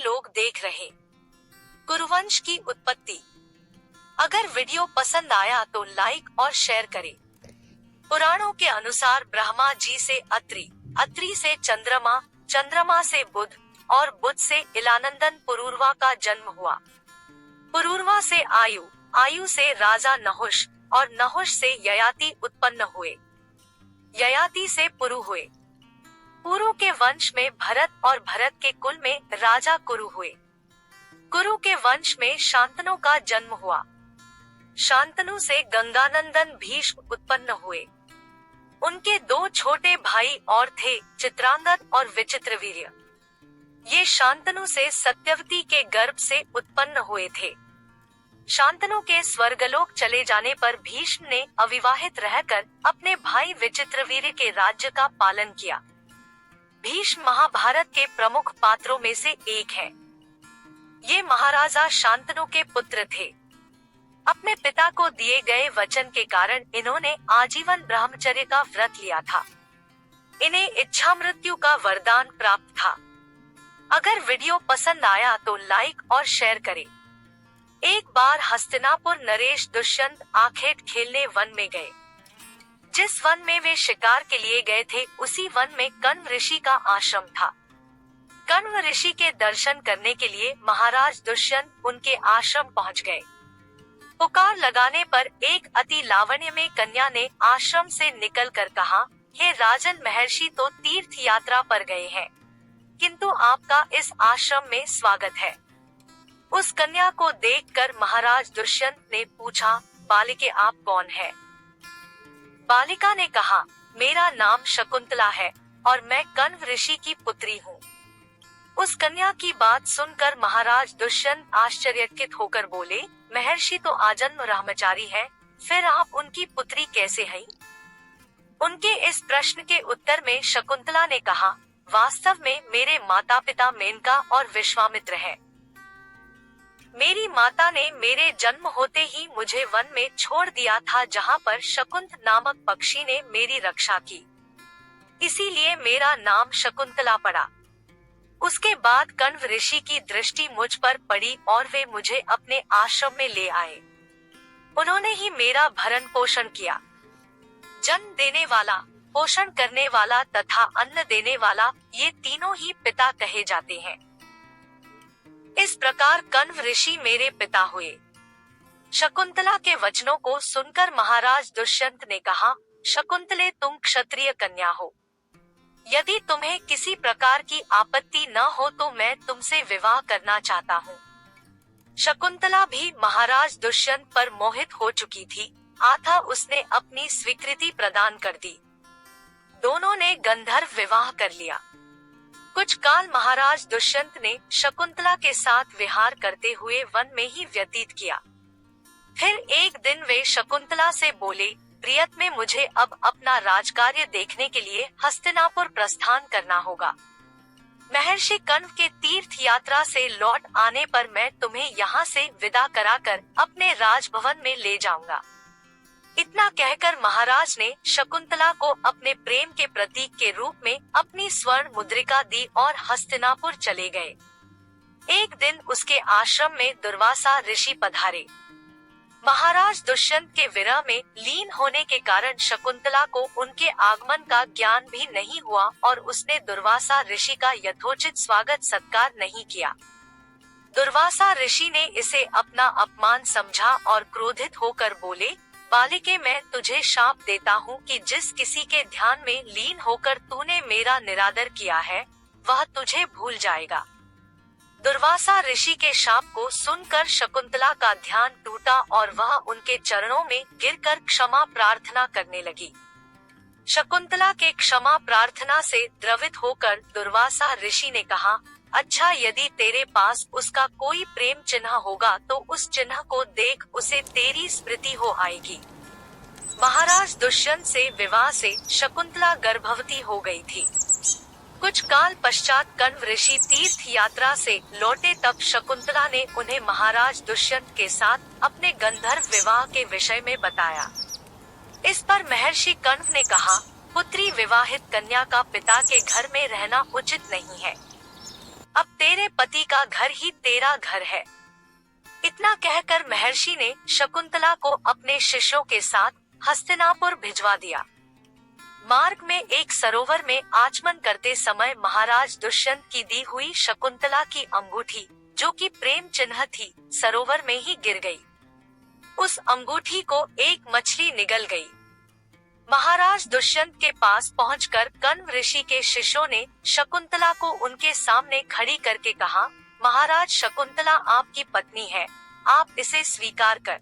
लोग देख रहे। कुरुवंश की उत्पत्ति। अगर वीडियो पसंद आया तो लाइक और शेयर करें। पुराणों के अनुसार ब्रह्मा जी से अत्रि, अत्रि से चंद्रमा, चंद्रमा से बुध और बुध से इलानंदन पुरूरवा का जन्म हुआ। पुरूरवा से आयु, आयु से राजा नहुष और नहुष से ययाति उत्पन्न हुए। ययाति से पुरु हुए। पुरु के वंश में भरत और भरत के कुल में राजा कुरु हुए। कुरु के वंश में शांतनु का जन्म हुआ। शांतनु से गंगानंदन भीष्म उत्पन्न हुए। उनके दो छोटे भाई और थे, चित्रांगद और विचित्रवीर्य। ये शांतनु से सत्यवती के गर्भ से उत्पन्न हुए थे। शांतनु के स्वर्गलोक चले जाने पर भीष्म ने अविवाहित रहकर अपने भाई विचित्रवीर्य के राज्य का पालन किया। भीष्म महाभारत के प्रमुख पात्रों में से एक है। ये महाराजा शांतनु के पुत्र थे। अपने पिता को दिए गए वचन के कारण इन्होंने आजीवन ब्रह्मचर्य का व्रत लिया था। इन्हें इच्छा मृत्यु का वरदान प्राप्त था। अगर वीडियो पसंद आया तो लाइक और शेयर करें। एक बार हस्तिनापुर नरेश दुष्यंत आखेट खेलने वन में गए। जिस वन में वे शिकार के लिए गए थे उसी वन में कण्व ऋषि का आश्रम था। कण्व ऋषि के दर्शन करने के लिए महाराज दुष्यंत उनके आश्रम पहुंच गए। पुकार लगाने पर एक अति लावण्यमयी कन्या ने आश्रम से निकलकर कहा, हे राजन, महर्षि तो तीर्थ यात्रा पर गए हैं, किंतु आपका इस आश्रम में स्वागत है। उस कन्या को देखकर महाराज दुष्यंत ने पूछा, बालिके आप कौन है? बालिका ने कहा, मेरा नाम शकुंतला है और मैं कण्व ऋषि की पुत्री हूँ। उस कन्या की बात सुनकर महाराज दुष्यंत आश्चर्यचकित होकर बोले, महर्षि तो आजन्म ब्रह्मचारी हैं, फिर आप उनकी पुत्री कैसे हैं? उनके इस प्रश्न के उत्तर में शकुंतला ने कहा, वास्तव में मेरे माता पिता मेनका और विश्वामित्र हैं। मेरी माता ने मेरे जन्म होते ही मुझे वन में छोड़ दिया था, जहाँ पर शकुंत नामक पक्षी ने मेरी रक्षा की, इसीलिए मेरा नाम शकुंतला पड़ा। उसके बाद कण्व ऋषि की दृष्टि मुझ पर पड़ी और वे मुझे अपने आश्रम में ले आए। उन्होंने ही मेरा भरण पोषण किया। जन्म देने वाला, पोषण करने वाला तथा अन्न देने वाला, ये तीनों ही पिता कहे जाते हैं। इस प्रकार कण्व ऋषि मेरे पिता हुए। शकुंतला के वचनों को सुनकर महाराज दुष्यंत ने कहा, शकुंतले, तुम क्षत्रिय कन्या हो। यदि तुम्हें किसी प्रकार की आपत्ति न हो तो मैं तुमसे विवाह करना चाहता हूँ। शकुंतला भी महाराज दुष्यंत पर मोहित हो चुकी थी, अतः उसने अपनी स्वीकृति प्रदान कर दी। दोनों ने गंधर्व विवाह कर लिया। कुछ काल महाराज दुष्यंत ने शकुंतला के साथ विहार करते हुए वन में ही व्यतीत किया। फिर एक दिन वे शकुंतला से बोले, प्रियतमे, मुझे अब अपना राजकार्य देखने के लिए हस्तिनापुर प्रस्थान करना होगा। महर्षि कण्व के तीर्थ यात्रा से लौट आने पर मैं तुम्हें यहाँ से विदा कराकर अपने राजभवन में ले जाऊंगा। इतना कहकर महाराज ने शकुंतला को अपने प्रेम के प्रतीक के रूप में अपनी स्वर्ण मुद्रिका दी और हस्तिनापुर चले गए। एक दिन उसके आश्रम में दुर्वासा ऋषि पधारे। महाराज दुष्यंत के विरह में लीन होने के कारण शकुंतला को उनके आगमन का ज्ञान भी नहीं हुआ और उसने दुर्वासा ऋषि का यथोचित स्वागत सत्कार नहीं किया। दुर्वासा ऋषि ने इसे अपना अपमान समझा और क्रोधित होकर बोले, बालिके, मैं तुझे शाप देता हूँ कि जिस किसी के ध्यान में लीन होकर तूने मेरा निरादर किया है वह तुझे भूल जाएगा। दुर्वासा ऋषि के शाप को सुनकर शकुंतला का ध्यान टूटा और वह उनके चरणों में गिरकर क्षमा प्रार्थना करने लगी। शकुंतला के क्षमा प्रार्थना से द्रवित होकर दुर्वासा ऋषि ने कहा, अच्छा, यदि तेरे पास उसका कोई प्रेम चिन्ह होगा तो उस चिन्ह को देख उसे तेरी स्मृति हो आएगी। महाराज दुष्यंत से विवाह से शकुंतला गर्भवती हो गई थी। कुछ काल पश्चात कण्व ऋषि तीर्थ यात्रा से लौटे तब शकुंतला ने उन्हें महाराज दुष्यंत के साथ अपने गंधर्व विवाह के विषय में बताया। इस पर महर्षि कण्व ने कहा, पुत्री, विवाहित कन्या का पिता के घर में रहना उचित नहीं है। अब तेरे पति का घर ही तेरा घर है। इतना कहकर महर्षि ने शकुंतला को अपने शिष्यों के साथ हस्तिनापुर भिजवा दिया। मार्ग में एक सरोवर में आचमन करते समय महाराज दुष्यंत की दी हुई शकुंतला की अंगूठी, जो कि प्रेम चिन्ह थी, सरोवर में ही गिर गई। उस अंगूठी को एक मछली निगल गई। महाराज दुष्यंत के पास पहुंचकर कण्व ऋषि के शिष्यों ने शकुंतला को उनके सामने खड़ी करके कहा, महाराज शकुंतला आपकी पत्नी है, आप इसे स्वीकार कर